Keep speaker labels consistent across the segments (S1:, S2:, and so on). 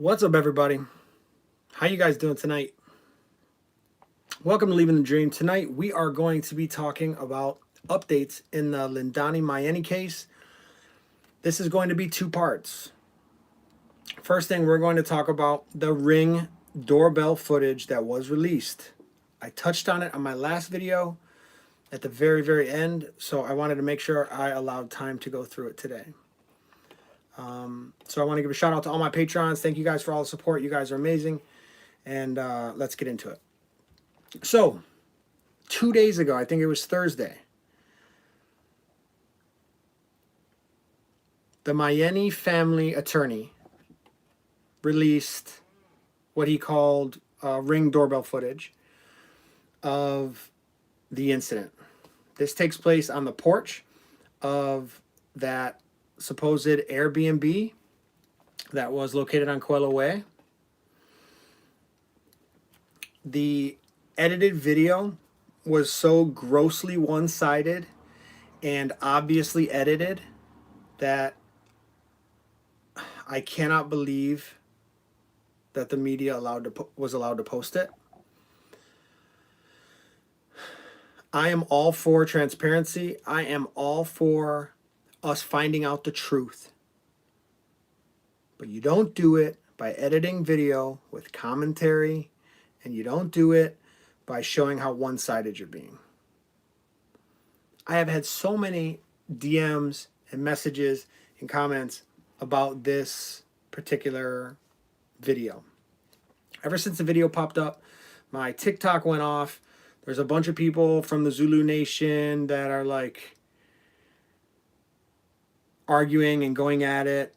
S1: What's up, everybody? How you guys doing tonight? Welcome to Leaving the Dream. Tonight we are going to be talking about updates in the Myeni case. This is going to be two parts. First thing, we're going to talk about the Ring doorbell footage that was released. I touched on it on my last video at the very end, so I wanted to make sure I allowed time to go through it today. So I want to give a shout out to all my Patrons. Thank you guys for all the support. You guys are amazing. And let's get into it. So, 2 days ago, I think it was Thursday, the Myeni family attorney released what he called Ring doorbell footage of the incident. This takes place on the porch of that supposed Airbnb that was located on Coelho Way. The edited video was so grossly one-sided and obviously edited that I cannot believe that the media was allowed to post it. I am all for transparency. I am all for us finding out the truth. But you don't do it by editing video with commentary, and you don't do it by showing how one-sided you're being. I have had so many DMs and messages and comments about this particular video. Ever since the video popped up, my TikTok went off. There's a bunch of people from the Zulu Nation that are like arguing and going at it.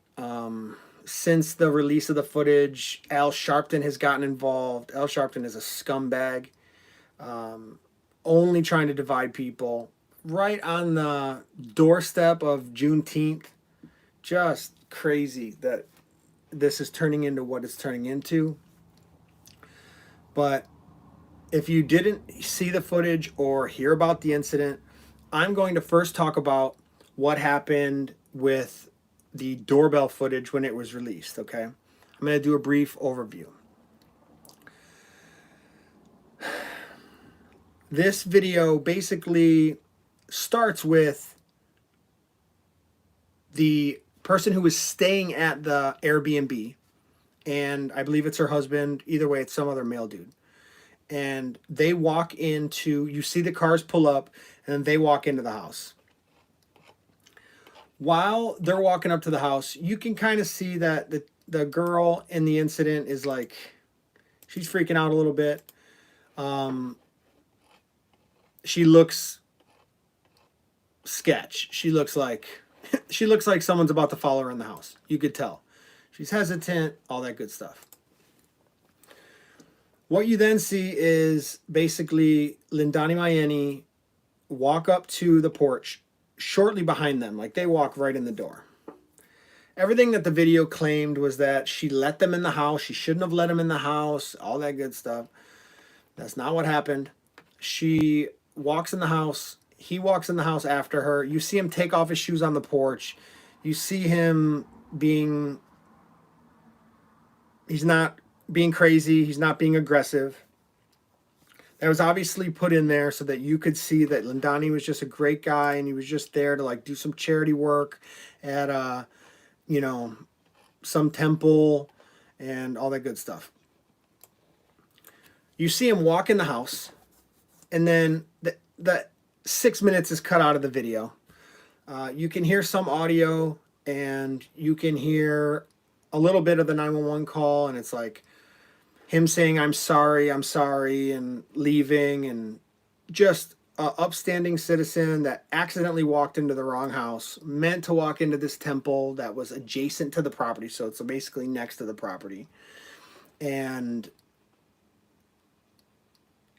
S1: Since the release of the footage, Al Sharpton has gotten involved. Al Sharpton is a scumbag, only trying to divide people. Right on the doorstep of Juneteenth, just crazy that this is turning into what it's turning into. But if you didn't see the footage or hear about the incident, I'm going to first talk about what happened with the doorbell footage when it was released, okay? I'm going to do a brief overview. This video basically starts with the person who was staying at the Airbnb, and I believe it's her husband. Either way, it's some other male dude. And they walk into, you see the cars pull up, and they walk into the house. While they're walking up to the house, you can kind of see that the girl in the incident is like, she's freaking out a little bit. She looks sketch. She looks like someone's about to follow her in the house. You could tell. She's hesitant, all that good stuff. What you then see is basically Myeni walk up to the porch shortly behind them, like they walk right in the door. Everything that the video claimed was that she let them in the house. She shouldn't have let them in the house, all that good stuff. That's not what happened. She walks in the house. He walks in the house after her. You see him take off his shoes on the porch. You see him he's not being crazy. He's not being aggressive. That was obviously put in there so that you could see that Lindani was just a great guy and he was just there to like do some charity work at some temple and all that good stuff. You see him walk in the house, and then the 6 minutes is cut out of the video. You can hear some audio, and you can hear a little bit of the 911 call, and it's like him saying, I'm sorry, and leaving, and just an upstanding citizen that accidentally walked into the wrong house, meant to walk into this temple that was adjacent to the property, so it's basically next to the property. And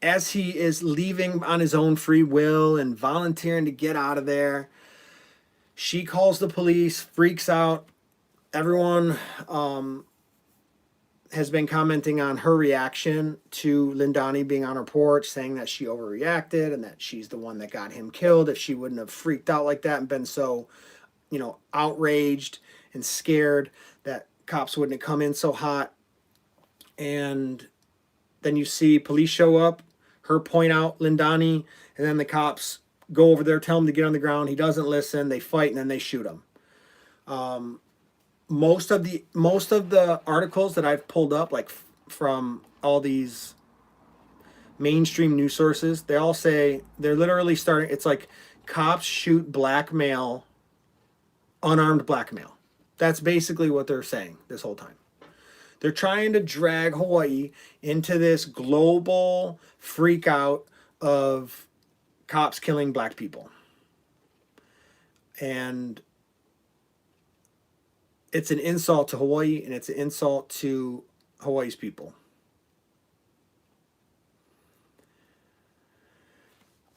S1: as he is leaving on his own free will and volunteering to get out of there, she calls the police, freaks out. Everyone has been commenting on her reaction to Lindani being on her porch, saying that she overreacted and that she's the one that got him killed. If she wouldn't have freaked out like that and been so, outraged and scared, that cops wouldn't have come in so hot. And then you see police show up, her point out Lindani, and then the cops go over there, tell him to get on the ground. He doesn't listen. They fight, and then they shoot him. Most of the articles that I've pulled up, like from all these mainstream news sources, they all say they're literally starting. It's like cops shoot black male, unarmed black male. That's basically what they're saying this whole time. They're trying to drag Hawaii into this global freak out of cops killing black people. And it's an insult to Hawaii, and it's an insult to Hawaii's people.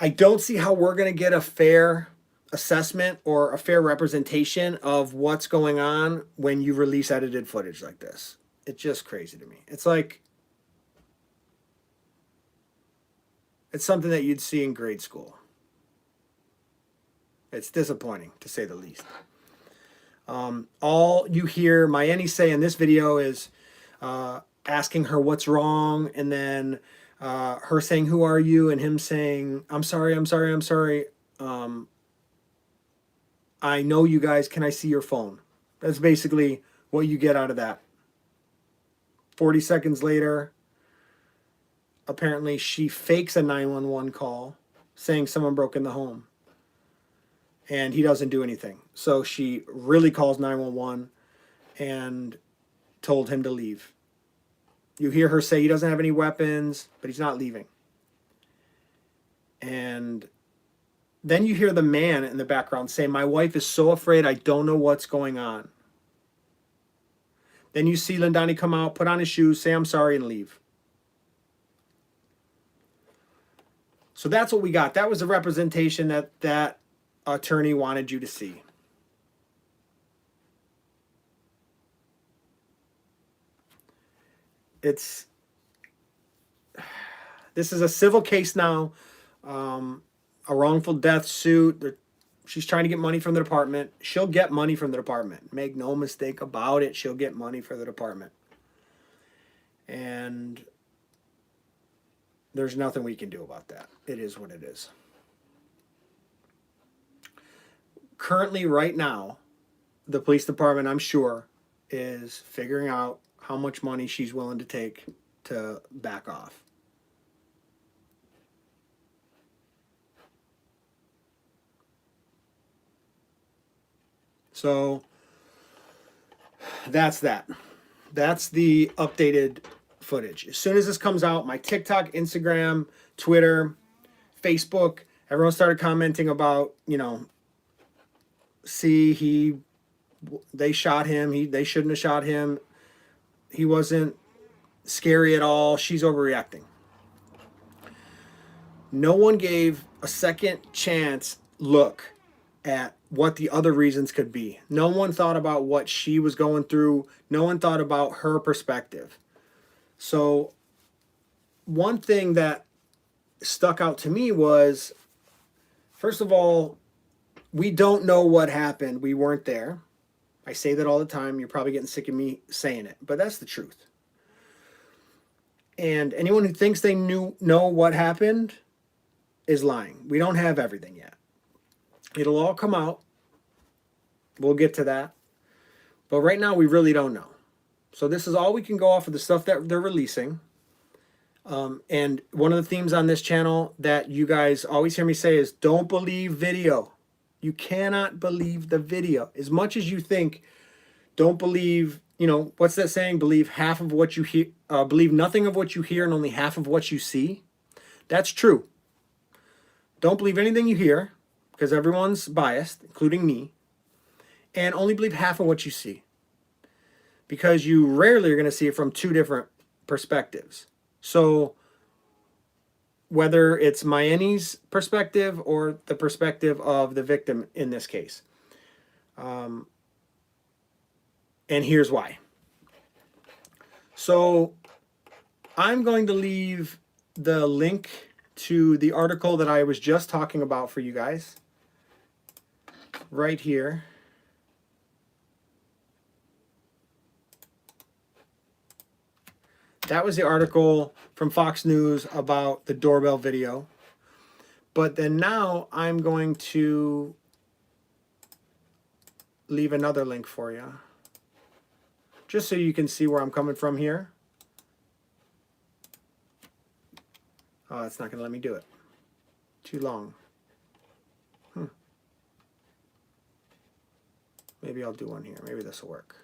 S1: I don't see how we're going to get a fair assessment or a fair representation of what's going on when you release edited footage like this. It's just crazy to me. It's like, it's something that you'd see in grade school. It's disappointing, to say the least. All you hear Myeni say in this video is asking her what's wrong, and then her saying, "Who are you?" and him saying, "I'm sorry, I'm sorry, I'm sorry. I know you guys. Can I see your phone?" That's basically what you get out of that. 40 seconds later, apparently she fakes a 911 call saying someone broke in the home. And he doesn't do anything. So she really calls 911 and told him to leave. You hear her say he doesn't have any weapons, but he's not leaving. And then you hear the man in the background say, "My wife is so afraid, I don't know what's going on." Then you see Lindani come out, put on his shoes, say, "I'm sorry," and leave. So that's what we got. That was the representation that attorney wanted you to see. This is a civil case now, a wrongful death suit. She's trying to get money from the department. She'll get money from the department. Make no mistake about it. She'll get money for the department. And there's nothing we can do about that. It is what it is. Currently, right now, the police department, I'm sure, is figuring out how much money she's willing to take to back off. So that's that. That's the updated footage. As soon as this comes out, my TikTok, Instagram, Twitter, Facebook, everyone started commenting about, see, they shot him. They shouldn't have shot him. He wasn't scary at all. She's overreacting. No one gave a second chance look at what the other reasons could be. No one thought about what she was going through. No one thought about her perspective. So one thing that stuck out to me was, first of all, we don't know what happened. We weren't there. I say that all the time. You're probably getting sick of me saying it, but that's the truth. And anyone who thinks they know what happened is lying. We don't have everything yet. It'll all come out. We'll get to that. But right now, we really don't know. So this is all we can go off of the stuff that they're releasing. And one of the themes on this channel that you guys always hear me say is, don't believe video. You cannot believe the video. As much as you think, don't believe, what's that saying? Believe half of what you hear, believe nothing of what you hear and only half of what you see. That's true. Don't believe anything you hear, because everyone's biased, including me. And only believe half of what you see, because you rarely are going to see it from two different perspectives. So whether it's Myeni's perspective or the perspective of the victim in this case. And here's why. So I'm going to leave the link to the article that I was just talking about for you guys right here. That was the article from Fox News about the doorbell video. But then now I'm going to leave another link for you, just so you can see where I'm coming from here. Oh, it's not going to let me do it. Too long. Maybe I'll do one here. Maybe this will work.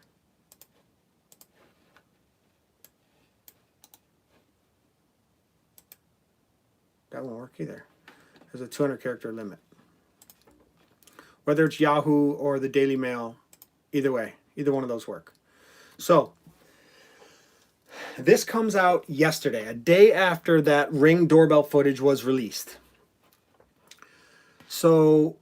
S1: That won't work either. There's a 200 character limit. Whether it's Yahoo or the Daily Mail, either way, either one of those work. So, this comes out yesterday, a day after that Ring doorbell footage was released. So,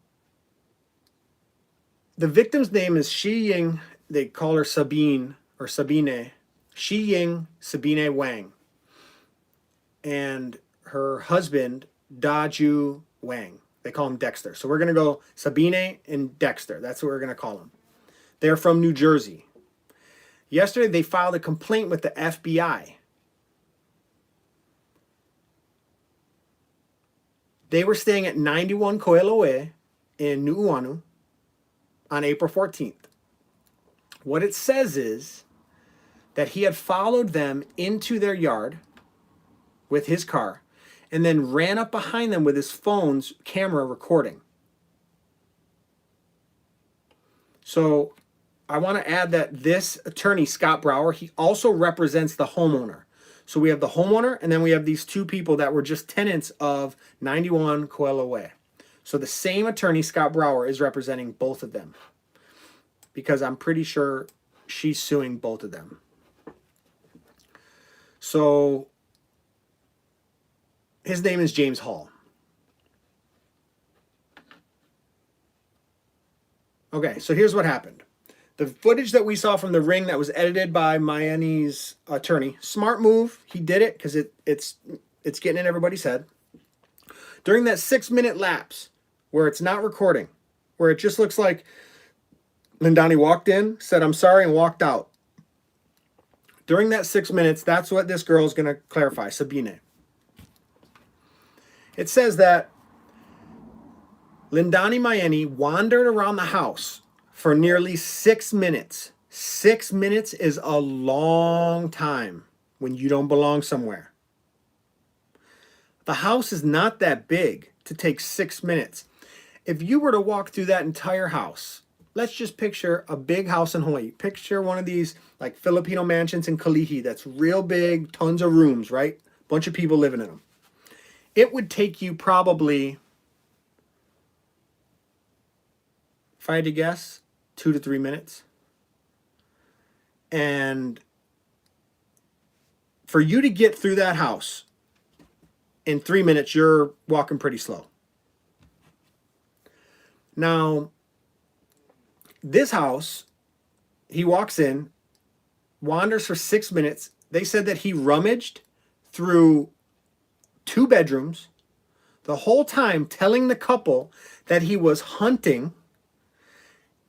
S1: the victim's name is Shiying. They call her Sabine or Sabine. Shiying Sabine Wang. And her husband, Daju Wang. They call him Dexter. So we're going to go Sabine and Dexter. That's what we're going to call them. They're from New Jersey. Yesterday, they filed a complaint with the FBI. They were staying at 91 Kanoe in Nu'uanu on April 14th. What it says is that he had followed them into their yard with his car and then ran up behind them with his phone's camera recording. So I want to add that this attorney, Scott Brower, he also represents the homeowner. So we have the homeowner, and then we have these two people that were just tenants of 91 Kanoe. So the same attorney, Scott Brower, is representing both of them, because I'm pretty sure she's suing both of them. So his name is James Hall. Okay, so here's what happened. The footage that we saw from the Ring that was edited by Myeni's attorney, smart move. He did it because it's getting in everybody's head. During that 6-minute lapse where it's not recording, where it just looks like Lindani walked in, said, "I'm sorry," and walked out. During that 6 minutes, that's what this girl is going to clarify, Sabine. It says that Lindani Myeni wandered around the house for nearly 6 minutes. 6 minutes is a long time when you don't belong somewhere. The house is not that big to take 6 minutes. If you were to walk through that entire house, let's just picture a big house in Hawaii. Picture one of these like Filipino mansions in Kalihi that's real big, tons of rooms, right? Bunch of people living in them. It would take you probably, if I had to guess, 2 to 3 minutes. And for you to get through that house in 3 minutes, you're walking pretty slow. Now, this house, he walks in, wanders for 6 minutes. They said that he rummaged through 2 bedrooms, the whole time telling the couple that he was hunting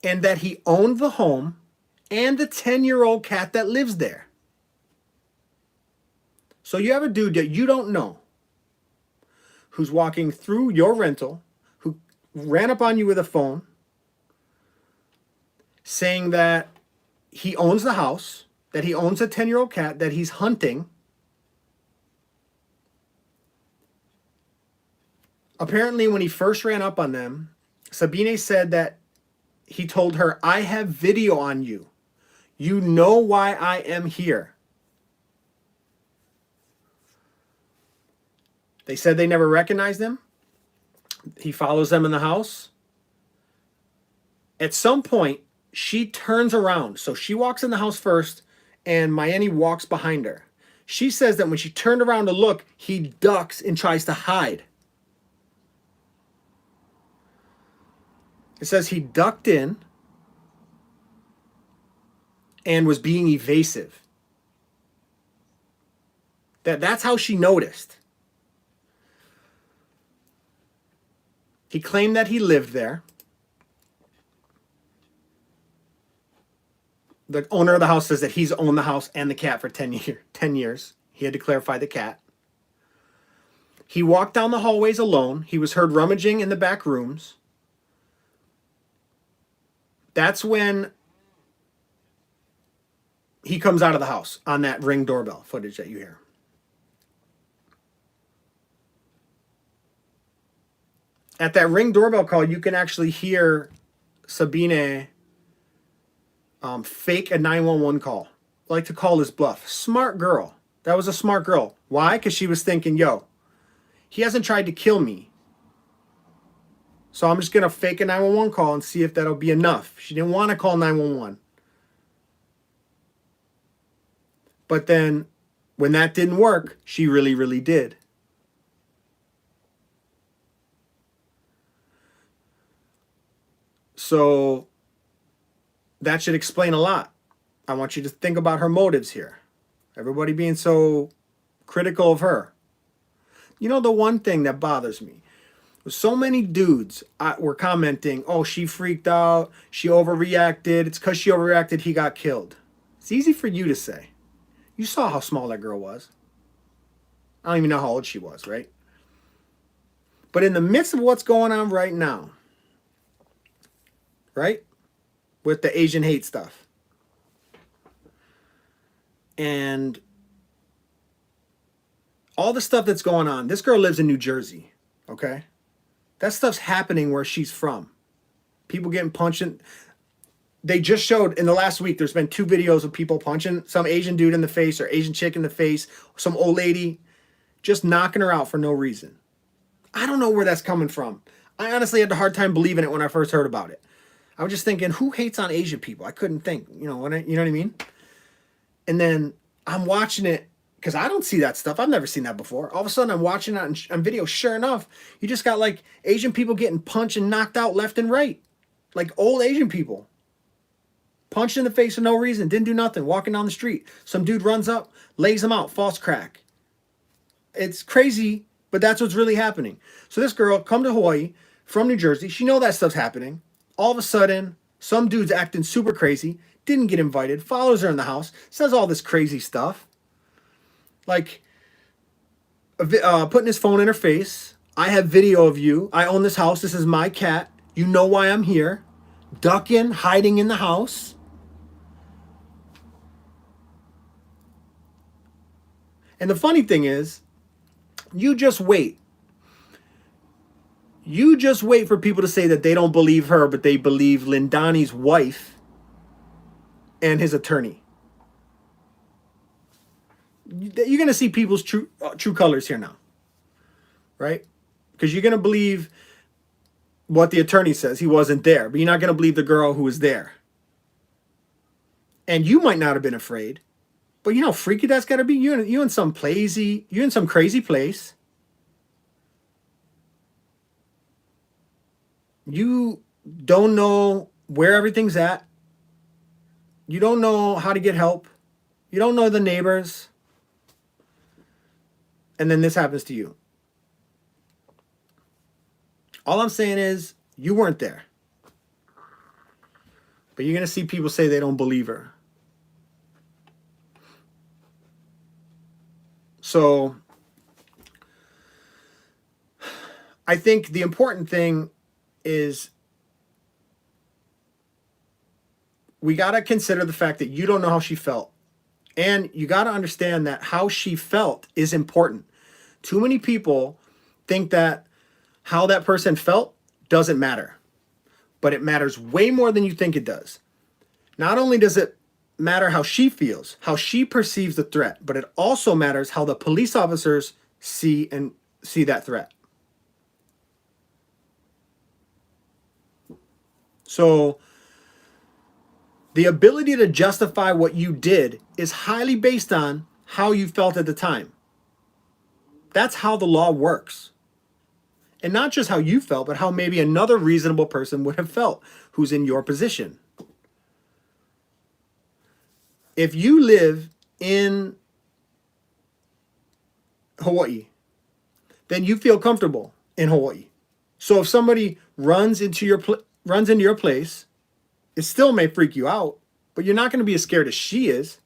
S1: and that he owned the home and the 10-year-old cat that lives there. So you have a dude that you don't know who's walking through your rental, who ran up on you with a phone, saying that he owns the house, that he owns a 10-year-old cat, that he's hunting. Apparently, when he first ran up on them, Sabine said that he told her, "I have video on you. You know why I am here." They said they never recognized him. He follows them in the house. At some point, she turns around. So she walks in the house first, and Myeni walks behind her. She says that when she turned around to look, he ducks and tries to hide. It says he ducked in and was being evasive. That's how she noticed. He claimed that he lived there. The owner of the house says that he's owned the house and the cat for 10 years. He had to clarify the cat. He walked down the hallways alone. He was heard rummaging in the back rooms. That's when he comes out of the house on that Ring doorbell footage that you hear. At that Ring doorbell call, you can actually hear Sabine fake a 911 call. Like to call his bluff. Smart girl. That was a smart girl. Why? Because she was thinking, yo, he hasn't tried to kill me. So I'm just going to fake a 911 call and see if that'll be enough. She didn't want to call 911. But then when that didn't work, she really, really did. So that should explain a lot. I want you to think about her motives here. Everybody being so critical of her. You know, the one thing that bothers me, so many dudes were commenting, oh, she freaked out, she overreacted, it's because she overreacted, he got killed. It's easy for you to say. You saw how small that girl was. I don't even know how old she was, right? But in the midst of what's going on right now, right, with the Asian hate stuff, and all the stuff that's going on, this girl lives in New Jersey, okay? That stuff's happening where she's from. People getting punched. They just showed in the last week, there's been 2 videos of people punching some Asian dude in the face or Asian chick in the face, some old lady, just knocking her out for no reason. I don't know where that's coming from. I honestly had a hard time believing it when I first heard about it. I was just thinking, who hates on Asian people? I couldn't think, you know what I mean? And then I'm watching it because I don't see that stuff. I've never seen that before. All of a sudden I'm watching it on video. Sure enough, you just got like Asian people getting punched and knocked out left and right. Like old Asian people. Punched in the face for no reason. Didn't do nothing. Walking down the street. Some dude runs up, lays him out. False crack. It's crazy, but that's what's really happening. So this girl come to Hawaii from New Jersey. She know that stuff's happening. All of a sudden, some dude's acting super crazy. Didn't get invited. Follows her in the house. Says all this crazy stuff. Like, putting his phone in her face. I have video of you. I own this house. This is my cat. You know why I'm here. Ducking, hiding in the house. And the funny thing is, you just wait. You just wait for people to say that they don't believe her, but they believe Lindani's wife and his attorney. You're going to see people's true colors here now. Right? Because you're going to believe what the attorney says. He wasn't there. But you're not going to believe the girl who was there. And you might not have been afraid. But you know how freaky that's got to be? You're in some crazy place. You don't know where everything's at. You don't know how to get help. You don't know the neighbors. And then this happens to you. All I'm saying is, you weren't there. But you're going to see people say they don't believe her. So, I think the important thing is we got to consider the fact that you don't know how she felt. And you got to understand that how she felt is important. Too many people think that how that person felt doesn't matter. But it matters way more than you think it does. Not only does it matter how she feels, how she perceives the threat, but it also matters how the police officers see that threat. So the ability to justify what you did is highly based on how you felt at the time. That's how the law works. And not just how you felt, but how maybe another reasonable person would have felt who's in your position. If you live in Hawaii, then you feel comfortable in Hawaii. So if somebody runs into your place, it still may freak you out, but you're not going to be as scared as she is.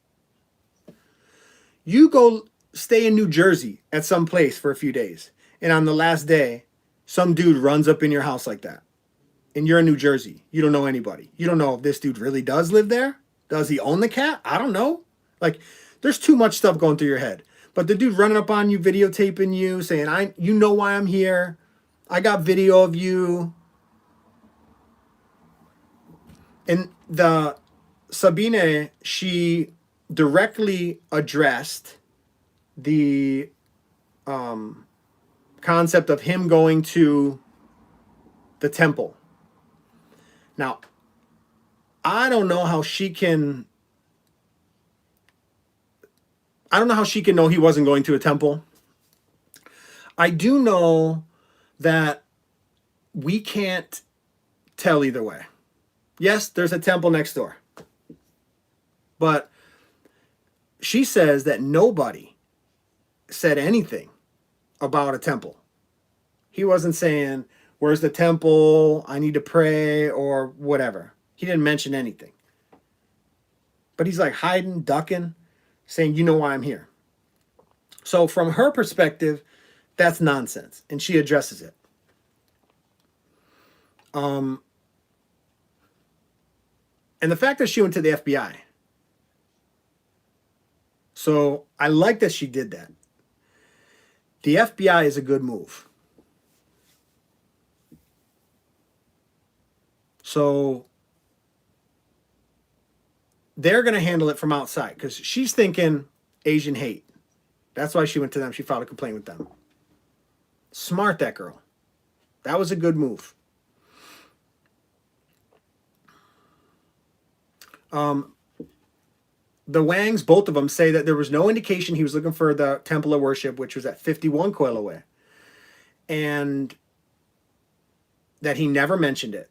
S1: You go stay in New Jersey at some place for a few days, and on the last day, some dude runs up in your house like that, and you're in New Jersey. You don't know anybody. You don't know if this dude really does live there. Does he own the cat? I don't know. Like, there's too much stuff going through your head. But the dude running up on you, videotaping you, saying, you know why I'm here. I got video of you. And the Sabine, she directly addressed the concept of him going to the temple. Now, I don't know how she can know he wasn't going to a temple. I do know that we can't tell either way. Yes, there's a temple next door. But she says that nobody said anything about a temple. He wasn't saying, where's the temple? I need to pray or whatever. He didn't mention anything. But he's like hiding, ducking, saying, you know why I'm here. So from her perspective, that's nonsense. And she addresses it. And the fact that she went to the FBI. So I like that she did that. The FBI is a good move. So they're going to handle it from outside because she's thinking Asian hate. That's why she went to them. She filed a complaint with them. Smart, that girl. That was a good move. The Wangs, both of them, say that there was no indication he was looking for the Temple of Worship, which was at 51 Coil away. And that he never mentioned it.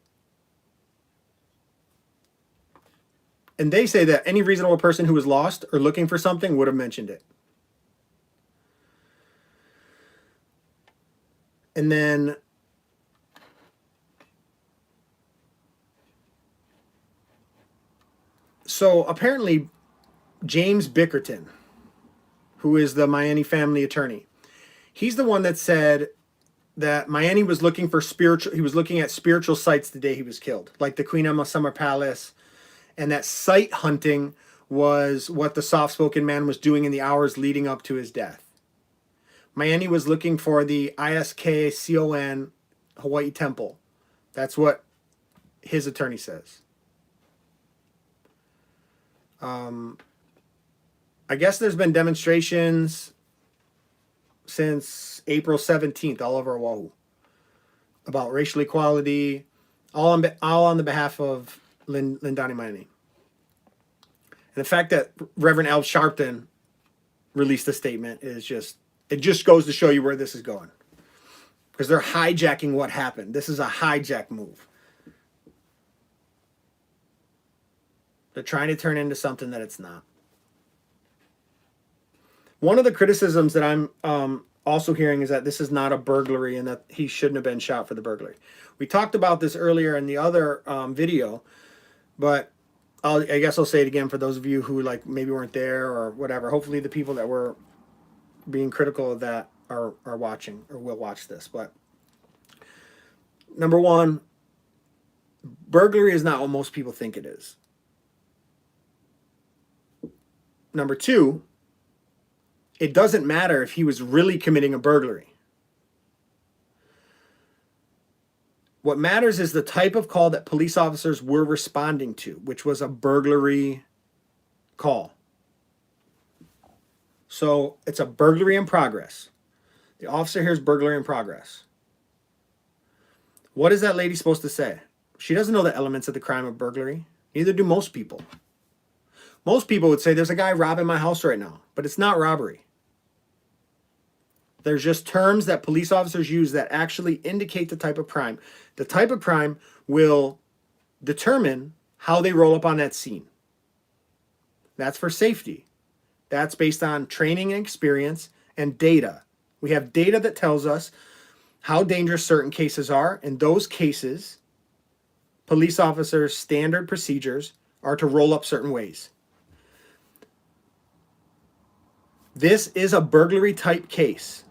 S1: And they say that any reasonable person who was lost or looking for something would have mentioned it. And then so apparently James Bickerton, who is the Myeni family attorney, he's the one that said that Myeni was looking for he was looking at spiritual sites the day he was killed, like the Queen Emma Summer Palace, and that site hunting was what the soft-spoken man was doing in the hours leading up to his death. Myeni was looking for the ISKCON Hawaii Temple. That's what his attorney says. I guess there's been demonstrations since April 17th all over Oahu about racial equality, all on the behalf of Lindani Myeni. And the fact that Reverend Al Sharpton released a statement is it just goes to show you where this is going. Because they're hijacking what happened. This is a hijack move. They're trying to turn into something that it's not. One of the criticisms that I'm also hearing is that this is not a burglary and that he shouldn't have been shot for the burglary. We talked about this earlier in the other video, but I guess I'll say it again for those of you who maybe weren't there or whatever. Hopefully the people that were being critical of that are watching or will watch this. But number one, burglary is not what most people think it is. Number two, it doesn't matter if he was really committing a burglary. What matters is the type of call that police officers were responding to, which was a burglary call. So it's a burglary in progress. The officer hears burglary in progress. What is that lady supposed to say? She doesn't know the elements of the crime of burglary. Neither do most people. Most people would say there's a guy robbing my house right now, but it's not robbery. There's just terms that police officers use that actually indicate the type of crime. The type of crime will determine how they roll up on that scene. That's for safety. That's based on training and experience and data. We have data that tells us how dangerous certain cases are. In those cases, police officers' standard procedures are to roll up certain ways. This is a burglary type case.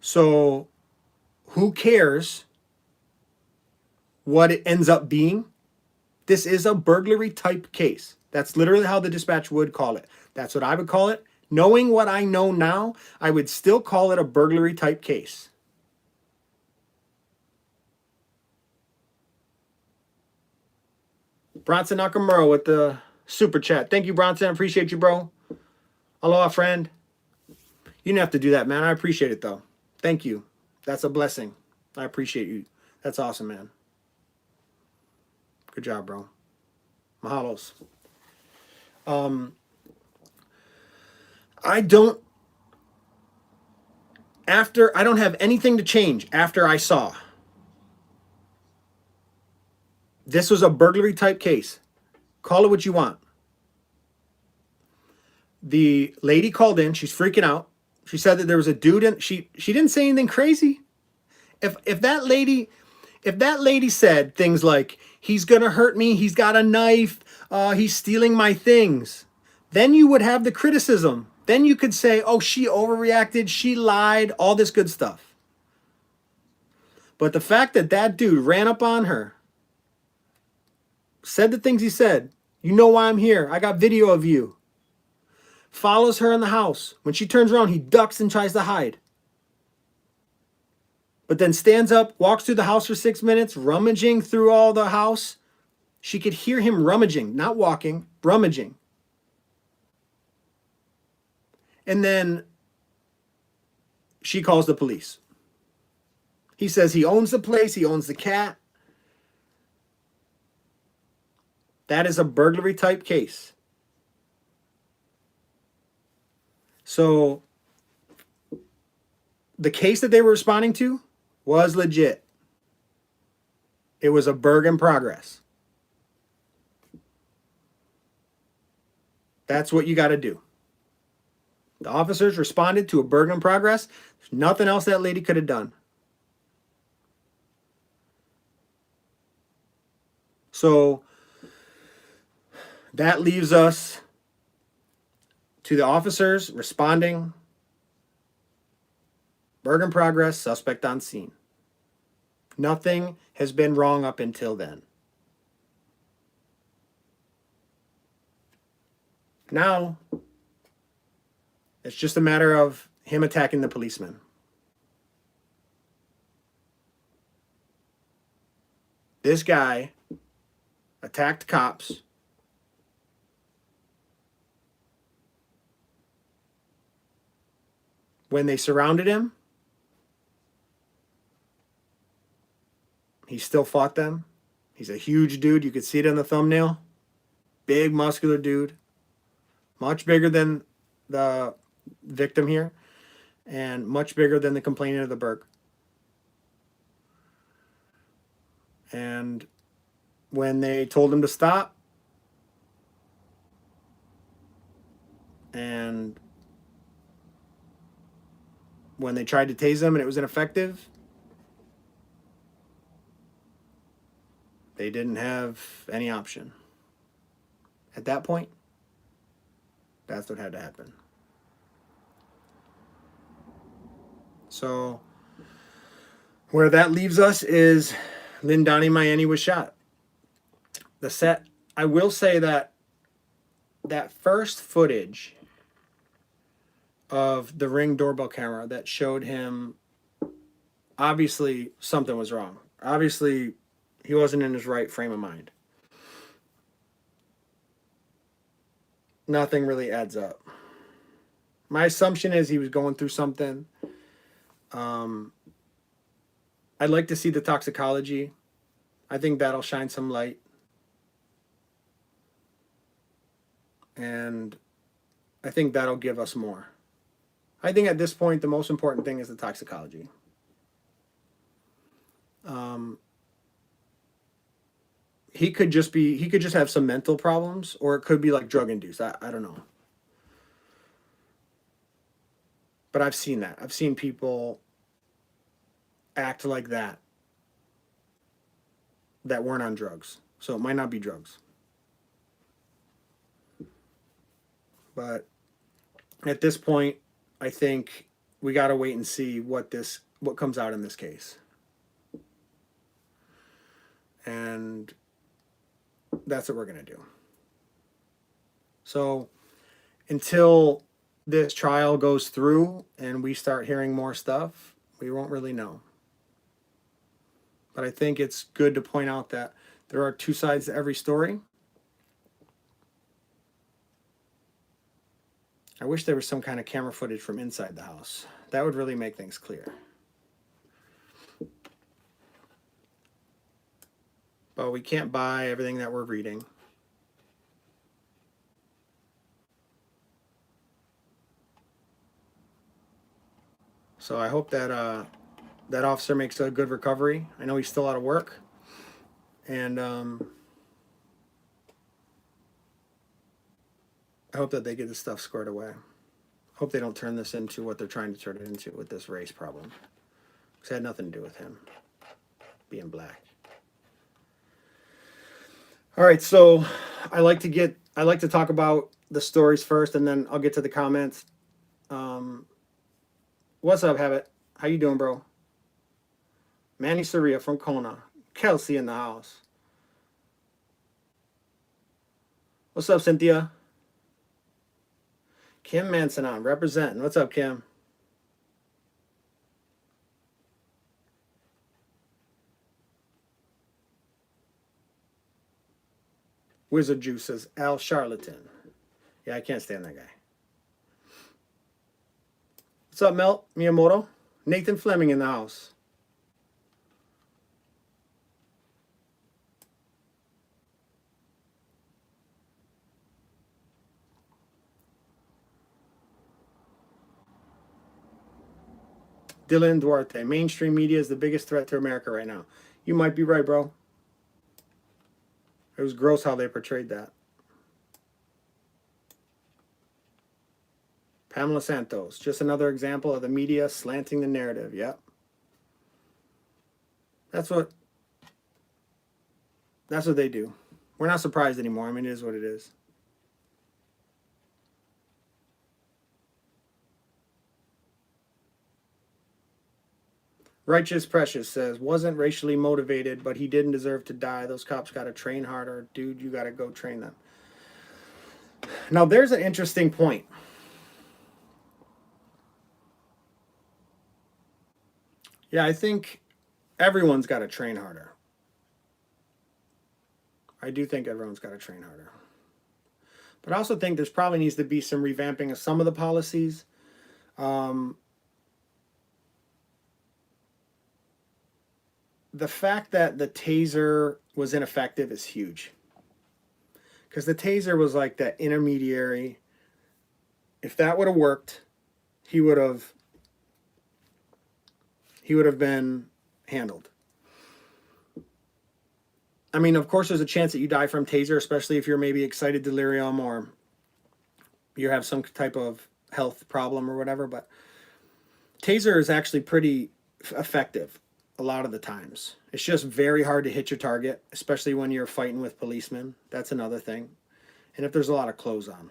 S1: So who cares what it ends up being? This is a burglary type case. That's literally how the dispatch would call it. That's what I would call it. Knowing what I know now, I would still call it a burglary type case. Bronson Nakamura with the super chat. Thank you, Bronson. I appreciate you, bro. Aloha, friend. You didn't have to do that, man. I appreciate it, though. Thank you. That's a blessing. I appreciate you. That's awesome, man. Good job, bro. Mahalos. I don't have anything to change after I saw. This was a burglary type case. Call it what you want. The lady called in. She's freaking out. She said that there was a dude in. She didn't say anything crazy. If that lady said things like, he's gonna hurt me, he's got a knife, he's stealing my things, then you would have the criticism. Then you could say, oh, she overreacted, she lied, all this good stuff. But the fact that that dude ran up on her, said the things he said, you know why I'm here, I got video of you, follows her in the house. When she turns around, he ducks and tries to hide. But then stands up, walks through the house for 6 minutes, rummaging through all the house. She could hear him rummaging, not walking, rummaging. And then she calls the police. He says he owns the place, he owns the cat. That is a burglary type case. So the case that they were responding to was legit. It was a burg in progress. That's what you got to do. The officers responded to a burg in progress. There's nothing else that lady could have done. So that leaves us to the officers responding. Burg in progress, suspect on scene. Nothing has been wrong up until then. Now, it's just a matter of him attacking the policeman. This guy attacked cops. When they surrounded him, he still fought them. He's a huge dude. You could see it in the thumbnail. Big, muscular dude. Much bigger than the victim here. And much bigger than the complainant of the burg. And when they told him to stop, and when they tried to tase him and it was ineffective, they didn't have any option. At that point, that's what had to happen. So where that leaves us is Lindani Myeni was shot. The set, I will say that that first footage of the Ring doorbell camera that showed him, obviously something was wrong. Obviously he wasn't in his right frame of mind. Nothing really adds up. My assumption is he was going through something. I'd like to see the toxicology. I think that'll shine some light. And I think that'll give us more. I think at this point, the most important thing is the toxicology. He could just have some mental problems, or it could be like drug induced. I don't know. But I've seen that. I've seen people act like that weren't on drugs. So it might not be drugs. But at this point, I think we got to wait and see what comes out in this case. And that's what we're going to do. So until this trial goes through and we start hearing more stuff, we won't really know. But I think it's good to point out that there are two sides to every story. I wish there was some kind of camera footage from inside the house. That would really make things clear. But we can't buy everything that we're reading. So I hope that that officer makes a good recovery. I know he's still out of work. And I hope that they get this stuff squared away. Hope they don't turn this into what they're trying to turn it into with this race problem. Because it had nothing to do with him being black. All right, so I like to talk about the stories first, and then I'll get to the comments. What's up, Habit? How you doing, bro? Manny Saria from Kona. Kelsey in the house. What's up, Cynthia? Kim Manson on, representing. What's up, Kim? Wizard Juice says, Al Charlatan. Yeah, I can't stand that guy. What's up, Mel Miyamoto? Nathan Fleming in the house. Dylan Duarte. Mainstream media is the biggest threat to America right now. You might be right, bro. It was gross how they portrayed that. Pamela Santos. Just another example of the media slanting the narrative. Yep. That's what they do. We're not surprised anymore. I mean, it is what it is. Righteous Precious says, wasn't racially motivated, but he didn't deserve to die. Those cops got to train harder. Dude, you got to go train them. Now, there's an interesting point. Yeah, I think everyone's got to train harder. I do think everyone's got to train harder. But I also think there's probably needs to be some revamping of some of the policies. The fact that the taser was ineffective is huge. Because the taser was like that intermediary. If that would have worked, he would have been handled. I mean, of course, there's a chance that you die from taser, especially if you're maybe excited delirium or you have some type of health problem or whatever. But taser is actually pretty effective a lot of the times. It's just very hard to hit your target, especially when you're fighting with policemen. That's another thing. And if there's a lot of clothes on.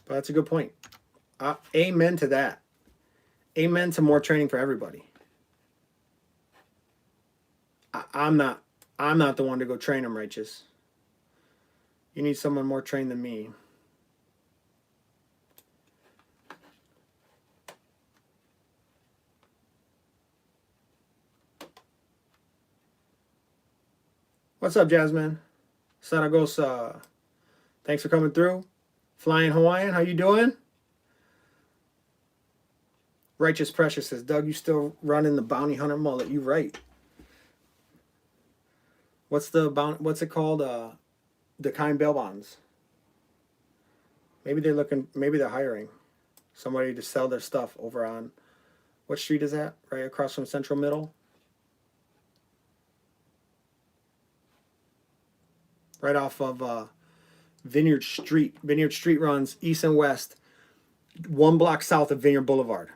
S1: But that's a good point. Amen to that. Amen to more training for everybody. I'm not the one to go train them, Righteous. You need someone more trained than me. What's up, Jasmine? Saragossa. Thanks for coming through. Flying Hawaiian, how you doing? Righteous Precious says, Doug, you still running the bounty hunter mullet. You right. What's it called? The kind bail bonds. Maybe they're hiring somebody to sell their stuff over on, what street is that? Right across from Central Middle? Right off of Vineyard Street. Vineyard Street runs east and west, 1 block south of Vineyard Boulevard.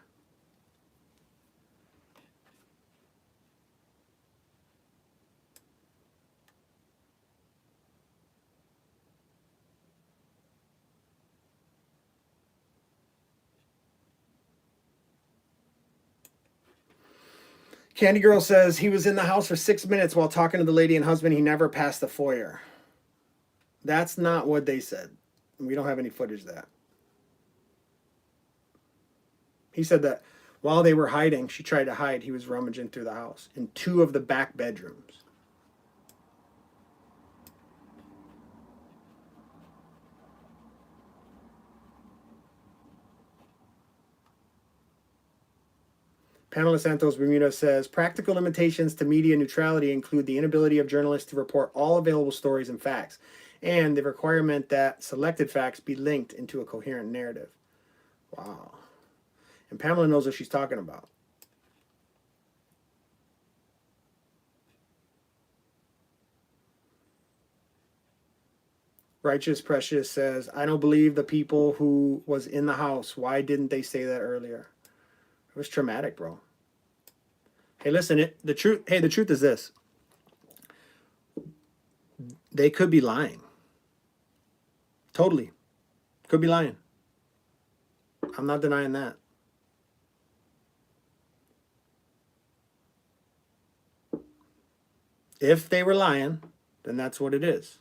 S1: Candy Girl says he was in the house for 6 minutes while talking to the lady and husband. He never passed the foyer. That's not what they said. We don't have any footage of that. He said that while they were hiding, she tried to hide. He was rummaging through the house in 2 of the back bedrooms. Pamela Santos Bermuda says, practical limitations to media neutrality include the inability of journalists to report all available stories and facts, and the requirement that selected facts be linked into a coherent narrative. Wow. And Pamela knows what she's talking about. Righteous Precious says, I don't believe the people who was in the house. Why didn't they say that earlier? It was traumatic, bro. Hey, listen, the truth is this. They could be lying. Totally. Could be lying. I'm not denying that. If they were lying, then that's what it is.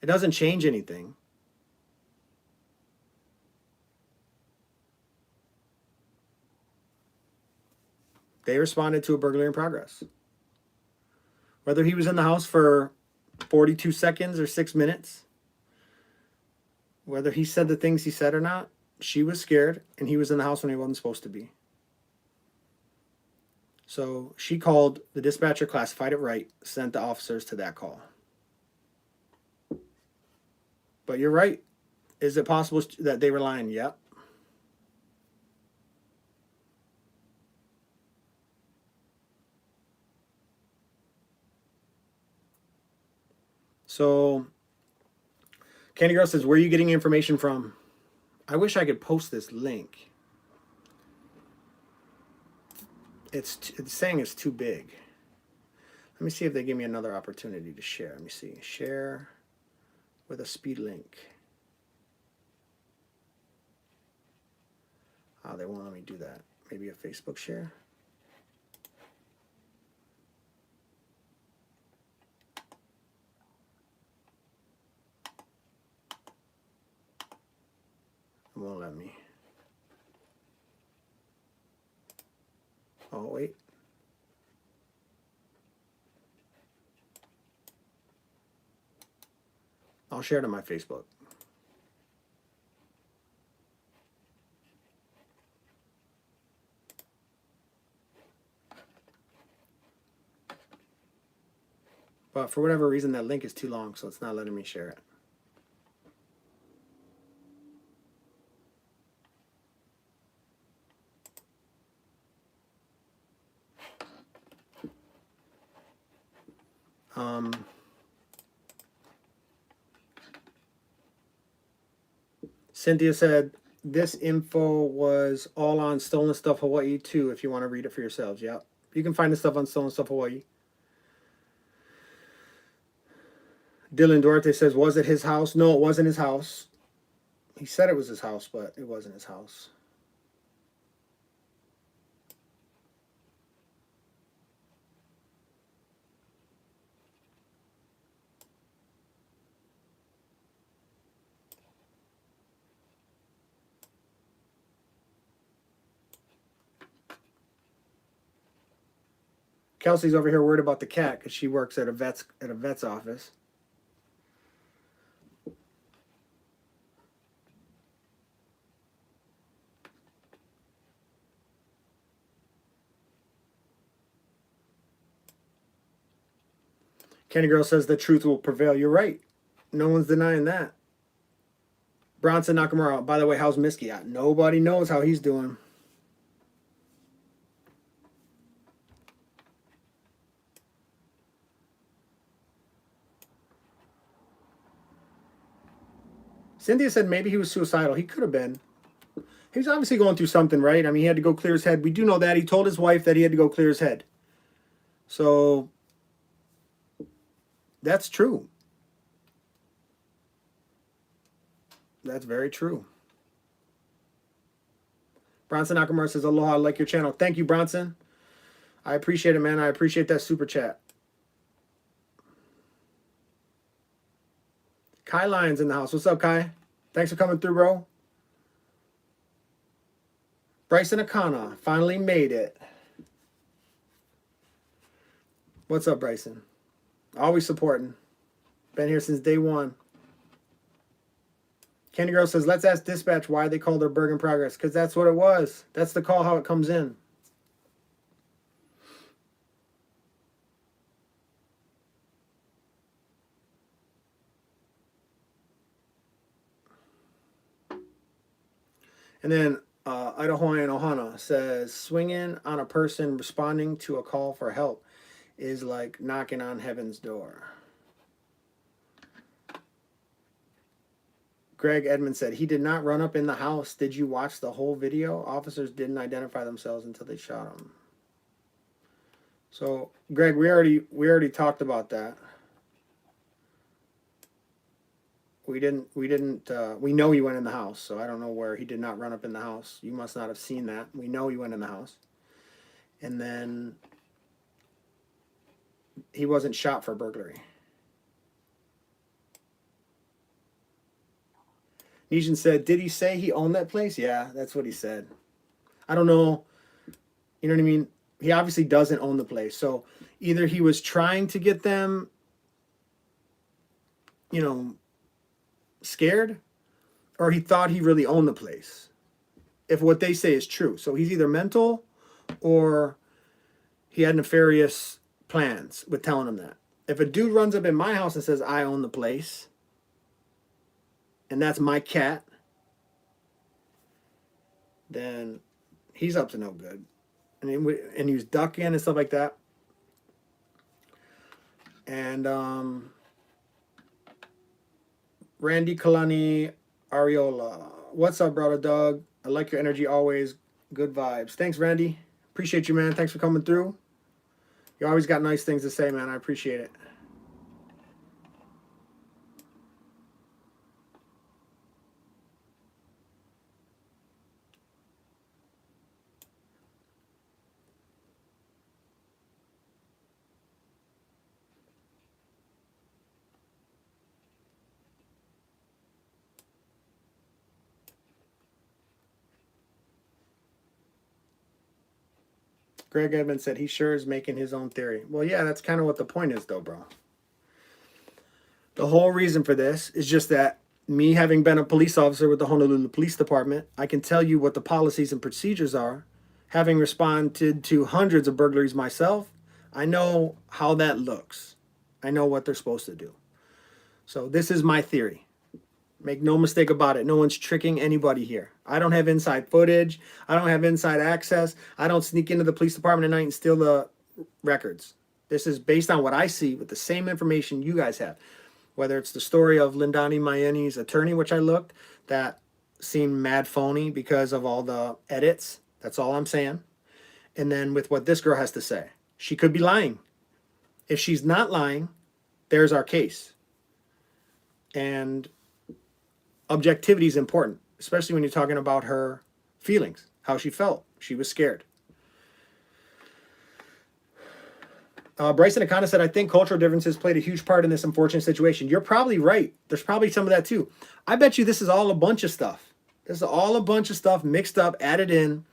S1: It doesn't change anything. They responded to a burglary in progress. Whether he was in the house for 42 seconds or 6 minutes, whether he said the things he said or not, she was scared, and he was in the house when he wasn't supposed to be. So she called, the dispatcher classified it right, sent the officers to that call. But you're right. Is it possible that they were lying? Yep. So Candy Girl says, where are you getting information from? I wish I could post this link. It's saying it's too big. Let me see if they give me another opportunity to share. Let me see. Share with a speed link. Oh, they won't let me do that. Maybe a Facebook share? It won't let me. Oh, wait. I'll share it on my Facebook. But for whatever reason, that link is too long, so it's not letting me share it. Cynthia said, this info was all on Stolen Stuff Hawaii too, if you want to read it for yourselves. Yeah. You can find the stuff on Stolen Stuff Hawaii. Dylan Duarte says, was it his house? No, it wasn't his house. He said it was his house, but it wasn't his house. Kelsey's over here worried about the cat because she works at a vet's office. Kenny Girl says the truth will prevail. You're right. No one's denying that. Bronson Nakamura, by the way, how's Misky? Nobody knows how he's doing. Cynthia said maybe he was suicidal. He could have been. He was obviously going through something, right? I mean, he had to go clear his head. We do know that. He told his wife that he had to go clear his head. So that's true. That's very true. Bronson Nakamura says, aloha, I like your channel. Thank you, Bronson. I appreciate it, man. I appreciate that super chat. Kai Lyons in the house. What's up, Kai? Thanks for coming through, bro. Bryson Akana finally made it. What's up, Bryson? Always supporting. Been here since day one. Candy Girl says, let's ask dispatch why they called her Bergen Progress. Because that's what it was. That's the call, how it comes in. And then Idahoan Ohana says, swinging on a person responding to a call for help is like knocking on heaven's door. Greg Edmond said, he did not run up in the house. Did you watch the whole video? Officers didn't identify themselves until they shot him. So, Greg, we already talked about that. We know he went in the house, so I don't know where he did not run up in the house. You must not have seen that. We know he went in the house. And then he wasn't shot for burglary. Nishan said, did he say he owned that place? Yeah, that's what he said. I don't know. You know what I mean? He obviously doesn't own the place. So either he was trying to get them, you know, scared, or he thought he really owned the place, if what they say is true. So he's either mental or he had nefarious plans with telling them that. If a dude runs up in my house and says, I own the place, and that's my cat, then he's up to no good. And he was ducking and stuff like that. And Randy Kalani Ariola. What's up, brother Doug? I like your energy always. Good vibes. Thanks, Randy. Appreciate you, man. Thanks for coming through. You always got nice things to say, man. I appreciate it. Greg Edmonds said he sure is making his own theory. Well, yeah, that's kind of what the point is, though, bro. The whole reason for this is just that me having been a police officer with the Honolulu Police Department, I can tell you what the policies and procedures are. Having responded to hundreds of burglaries myself, I know how that looks. I know what they're supposed to do. So this is my theory. Make no mistake about it. No one's tricking anybody here. I don't have inside footage. I don't have inside access. I don't sneak into the police department at night and steal the records. This is based on what I see with the same information you guys have. Whether it's the story of Lindani Myeni's attorney, which I looked, that seemed mad phony because of all the edits. That's all I'm saying. And then with what this girl has to say. She could be lying. If she's not lying, there's our case. And objectivity is important, especially when you're talking about her feelings, how she felt. She was scared. Bryson Akana said, I think cultural differences played a huge part in this unfortunate situation. You're probably right. There's probably some of that too. I bet you this is all a bunch of stuff. This is all a bunch of stuff mixed up, added in,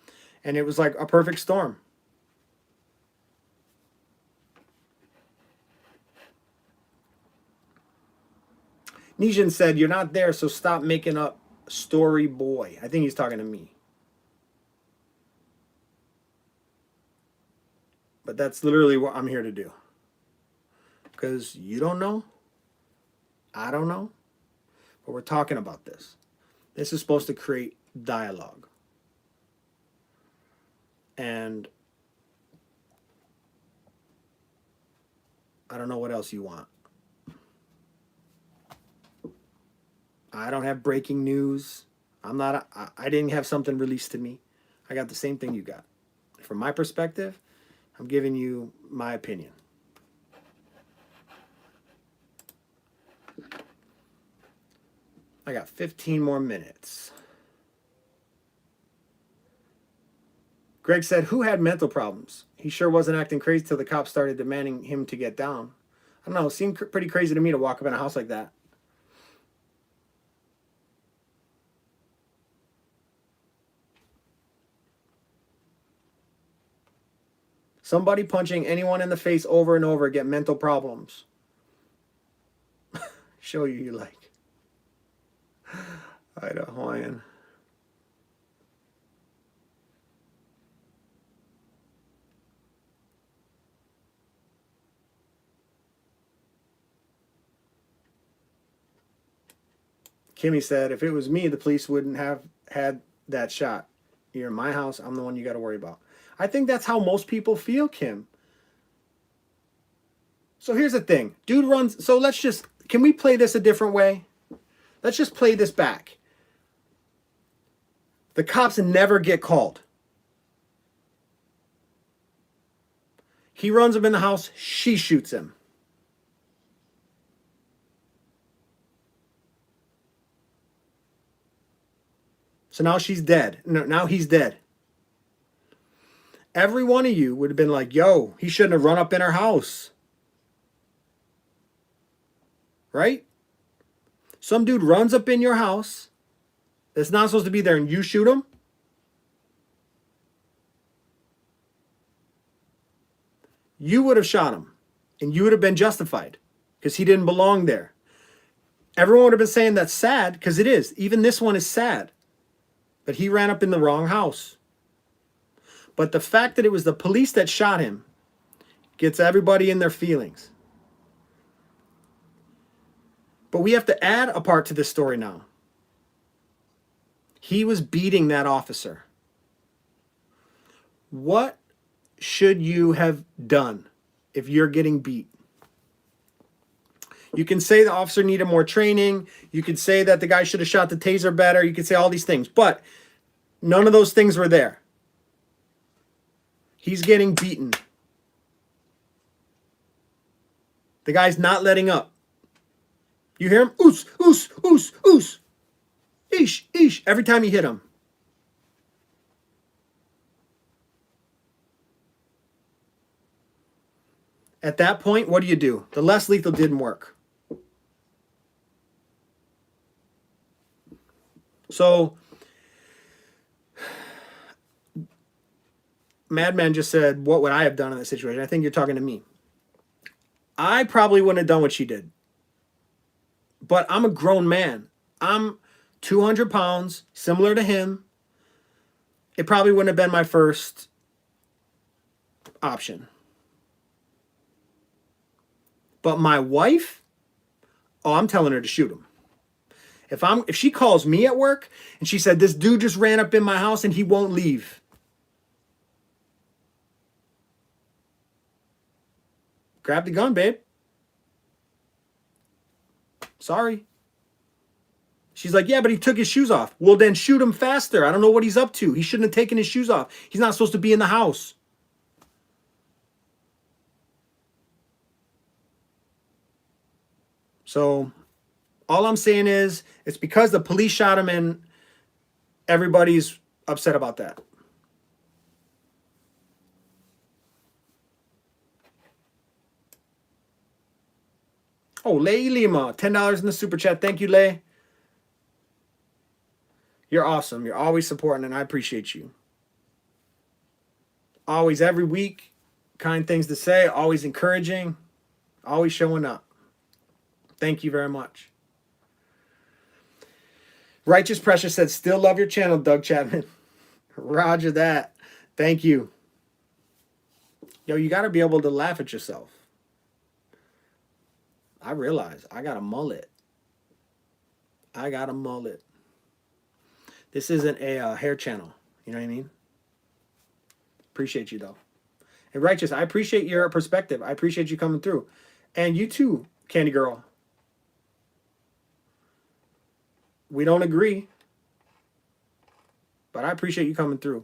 S1: and it was like a perfect storm. Nijin said, you're not there, so stop making up story boy. I think he's talking to me. But that's literally what I'm here to do. Because you don't know. I don't know. But we're talking about this. This is supposed to create dialogue. And I don't know what else you want. I don't have breaking news. I didn't have something released to me. I got the same thing you got. From my perspective, I'm giving you my opinion. I got 15 more minutes. Greg said, who had mental problems? He sure wasn't acting crazy till the cops started demanding him to get down. I don't know. It seemed pretty crazy to me to walk up in a house like that. Somebody punching anyone in the face over and over get mental problems. Show you like. Ida Hawaiian. Kimmy said, if it was me, the police wouldn't have had that shot. You're in my house. I'm the one you got to worry about. I think that's how most people feel, Kim. So here's the thing. Dude runs. So let's just, can we play this a different way? Let's just play this back. The cops never get called. He runs up in the house. She shoots him. So now she's dead. No, now he's dead. Every one of you would have been like, yo, he shouldn't have run up in her house. Right? Some dude runs up in your house that's not supposed to be there and you shoot him. You would have shot him and you would have been justified because he didn't belong there. Everyone would have been saying that's sad because it is. Even this one is sad. But he ran up in the wrong house. But the fact that it was the police that shot him gets everybody in their feelings. But we have to add a part to this story now. He was beating that officer. What should you have done if you're getting beat? You can say the officer needed more training. You could say that the guy should have shot the taser better. You could say all these things. But none of those things were there. He's getting beaten. The guy's not letting up. You hear him? Oos, oos, oos, oos. Eesh, eesh. Every time you hit him. At that point, what do? The less lethal didn't work. So, Madman just said, what would I have done in that situation? I think you're talking to me. I probably wouldn't have done what she did. But I'm a grown man. I'm 200 pounds, similar to him. It probably wouldn't have been my first option. But my wife, oh, I'm telling her to shoot him. If she calls me at work and she said, this dude just ran up in my house and he won't leave. Grab the gun, babe. Sorry. She's like, yeah, but he took his shoes off. Well, then shoot him faster. I don't know what he's up to. He shouldn't have taken his shoes off. He's not supposed to be in the house. So all I'm saying is it's because the police shot him and everybody's upset about that. Oh, Lei Lima, $10 in the super chat. Thank you, Lei. You're awesome. You're always supporting, and I appreciate you. Always, every week, kind things to say, always encouraging, always showing up. Thank you very much. Righteous Precious said, still love your channel, Doug Chapman. Roger that. Thank you. Yo, you got to be able to laugh at yourself. I realize I got a mullet. I got a mullet. This isn't a hair channel. You know what I mean? Appreciate you, though. And Righteous, I appreciate your perspective. I appreciate you coming through. And you too, Candy Girl. We don't agree, but I appreciate you coming through.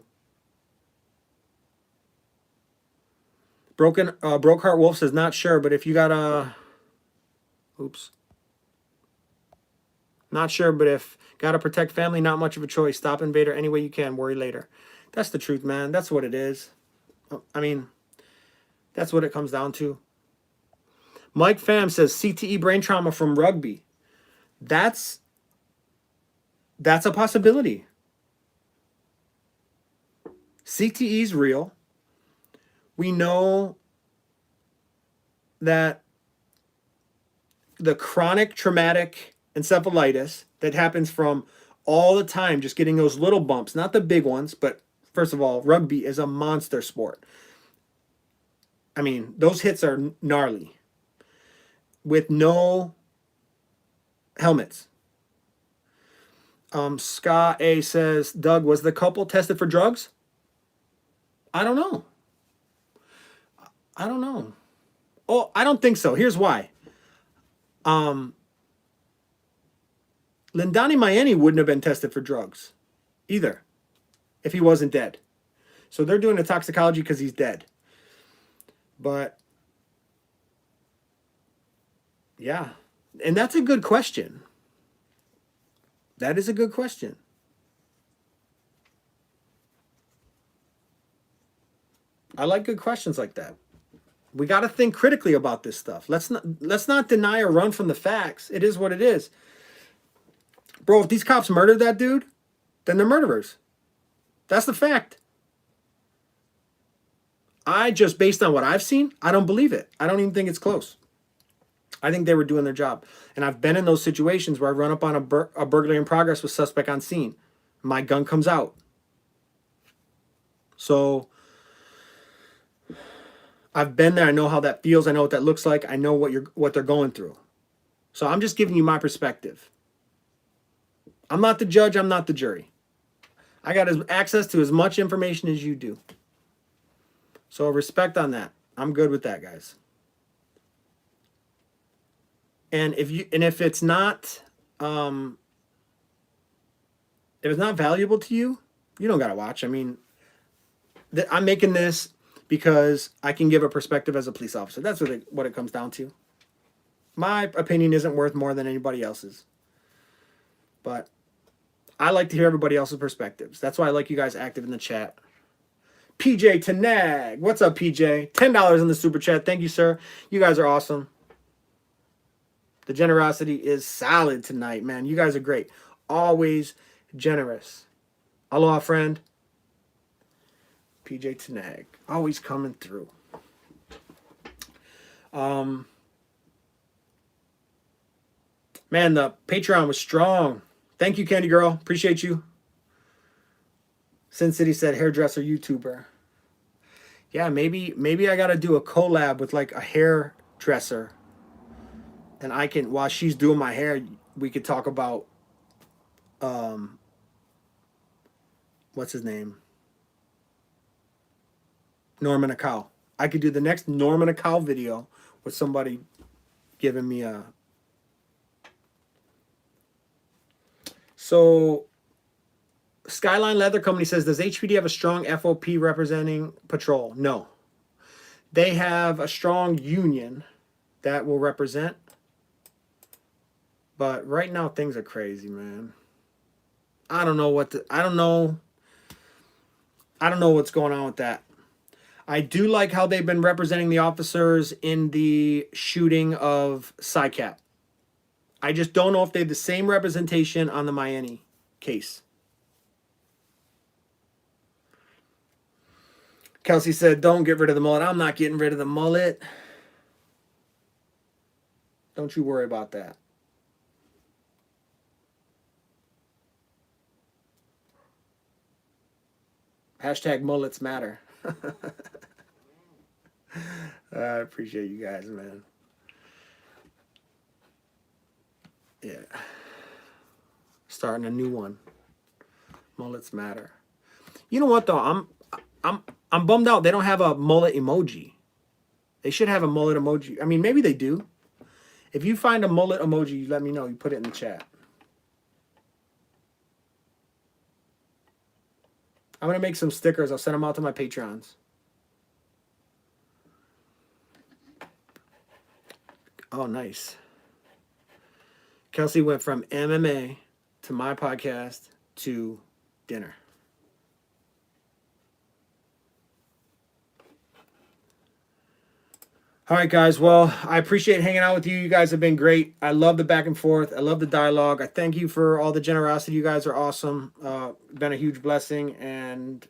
S1: Broke Heart Wolf says, not sure, but if you got a... Oops. Not sure, but if got to protect family, not much of a choice. Stop invader any way you can. Worry later. That's the truth, man. That's what it is. I mean, that's what it comes down to. Mike Pham says CTE brain trauma from rugby. That's a possibility. CTE is real. We know that the chronic traumatic encephalitis that happens from all the time, just getting those little bumps, not the big ones, but first of all, rugby is a monster sport. I mean, those hits are gnarly with no helmets. Ska A says, Doug, was the couple tested for drugs? I don't know. Oh, I don't think so. Here's why. Lindani Myeni wouldn't have been tested for drugs either if he wasn't dead. So they're doing a toxicology because he's dead. But yeah, and that's a good question. That is a good question. I like good questions like that. We got to think critically about this stuff. Let's not deny or run from the facts. It is what it is. Bro, if these cops murdered that dude, then they're murderers. That's the fact. I just, based on what I've seen, I don't believe it. I don't even think it's close. I think they were doing their job. And I've been in those situations where I run up on a burglary in progress with suspect on scene. My gun comes out. So I've been there. I know how that feels. I know what that looks like. I know what they're going through. So I'm just giving you my perspective. I'm not the judge. I'm not the jury. I got access to as much information as you do. So respect on that. I'm good with that, guys. And if it's not valuable to you, you don't gotta watch. I mean, I'm making this because I can give a perspective as a police officer. That's what it comes down to. My opinion isn't worth more than anybody else's. But I like to hear everybody else's perspectives. That's why I like you guys active in the chat. PJ Tanag. What's up, PJ? $10 in the super chat. Thank you, sir. You guys are awesome. The generosity is solid tonight, man. You guys are great. Always generous. Aloha, friend. PJ Tanag. Always coming through. Man, the Patreon was strong. Thank you, Candy Girl. Appreciate you. Sin City said hairdresser YouTuber. Yeah, maybe I gotta do a collab with like a hairdresser. And I can, while she's doing my hair, we could talk about what's his name? Norman Akau. I could do the next Norman Akau video with somebody giving me a. So, Skyline Leather Company says, does HPD have a strong FOP representing patrol? No. They have a strong union that will represent. But right now things are crazy, man. I don't know what's going on with that. I do like how they've been representing the officers in the shooting of CyCap. I just don't know if they have the same representation on the Myeni case. Kelsey said, don't get rid of the mullet. I'm not getting rid of the mullet. Don't you worry about that. Hashtag mullets matter. I appreciate you guys, man. Yeah. Starting a new one. Mullets matter. You know what though? I'm bummed out. They don't have a mullet emoji. They should have a mullet emoji. I mean, maybe they do. If you find a mullet emoji, you let me know. You put it in the chat. I'm going to make some stickers. I'll send them out to my Patreons. Oh, nice. Kelsey went from MMA to my podcast to dinner. All right, guys. Well, I appreciate hanging out with you. You guys have been great. I love the back and forth. I love the dialogue. I thank you for all the generosity. You guys are awesome. Been a huge blessing, and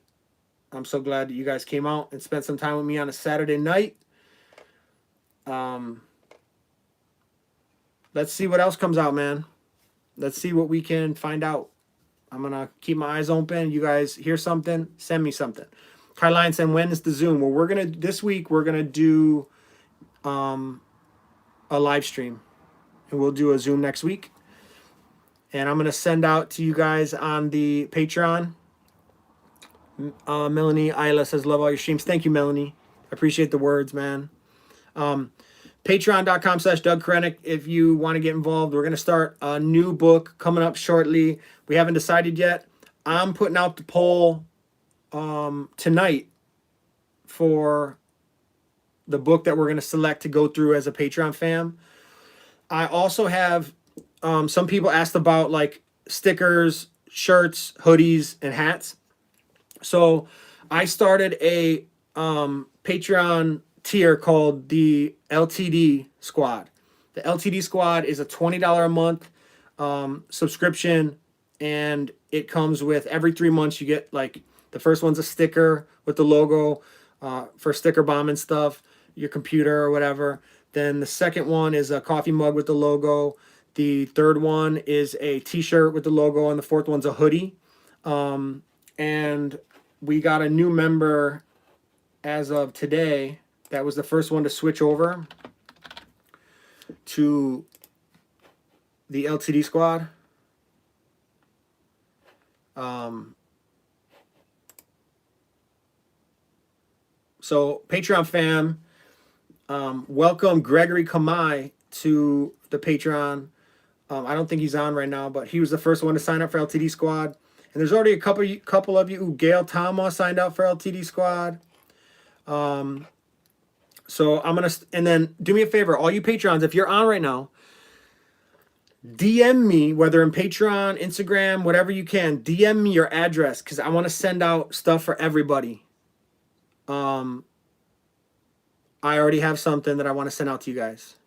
S1: I'm so glad that you guys came out and spent some time with me on a Saturday night. Let's see what else comes out, man. Let's see what we can find out. I'm gonna keep my eyes open. You guys hear something? Send me something. Kyline said, when is the Zoom? Well, this week we're gonna do a live stream, and we'll do a Zoom next week. And I'm gonna send out to you guys on the Patreon. Melanie Isla says, love all your streams. Thank you, Melanie. I appreciate the words, man. Patreon.com/Dougkorenic if you want to get involved. We're gonna start a new book coming up shortly. We haven't decided yet. I'm putting out the poll tonight for the book that we're going to select to go through as a Patreon fam. I also have some people asked about like stickers, shirts, hoodies, and hats. So I started a Patreon tier called the LTD Squad. The LTD Squad is a $20 a month subscription, and it comes with every 3 months you get like the first one's a sticker with the logo for sticker bomb and stuff, your computer or whatever. Then the second one is a coffee mug with the logo. The third one is a t-shirt with the logo, and the fourth one's a hoodie. And we got a new member as of today. That was the first one to switch over to the LTD Squad. So Patreon fam, welcome Gregory Kamai to the Patreon. I don't think he's on right now, but he was the first one to sign up for LTD Squad. And there's already a couple of you. Gail Tama signed up for LTD Squad. So I'm going to, and then do me a favor, all you Patreons, if you're on right now, DM me, whether in Patreon, Instagram, whatever you can, DM me your address, because I want to send out stuff for everybody. I already have something that I want to send out to you guys.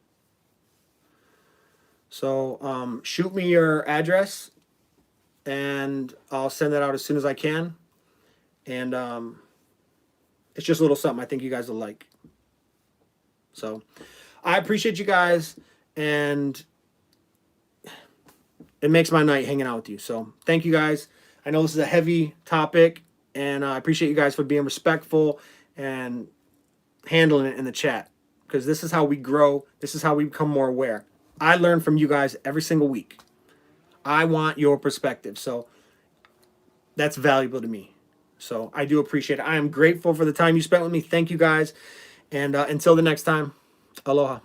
S1: So shoot me your address, and I'll send that out as soon as I can. And it's just a little something I think you guys will like. So I appreciate you guys, and it makes my night hanging out with you. So thank you guys. I know this is a heavy topic, and I appreciate you guys for being respectful and handling it in the chat, because this is how we grow. This is how we become more aware. I learn from you guys every single week. I want your perspective. So that's valuable to me. So I do appreciate it. I am grateful for the time you spent with me. Thank you guys. And until the next time, aloha.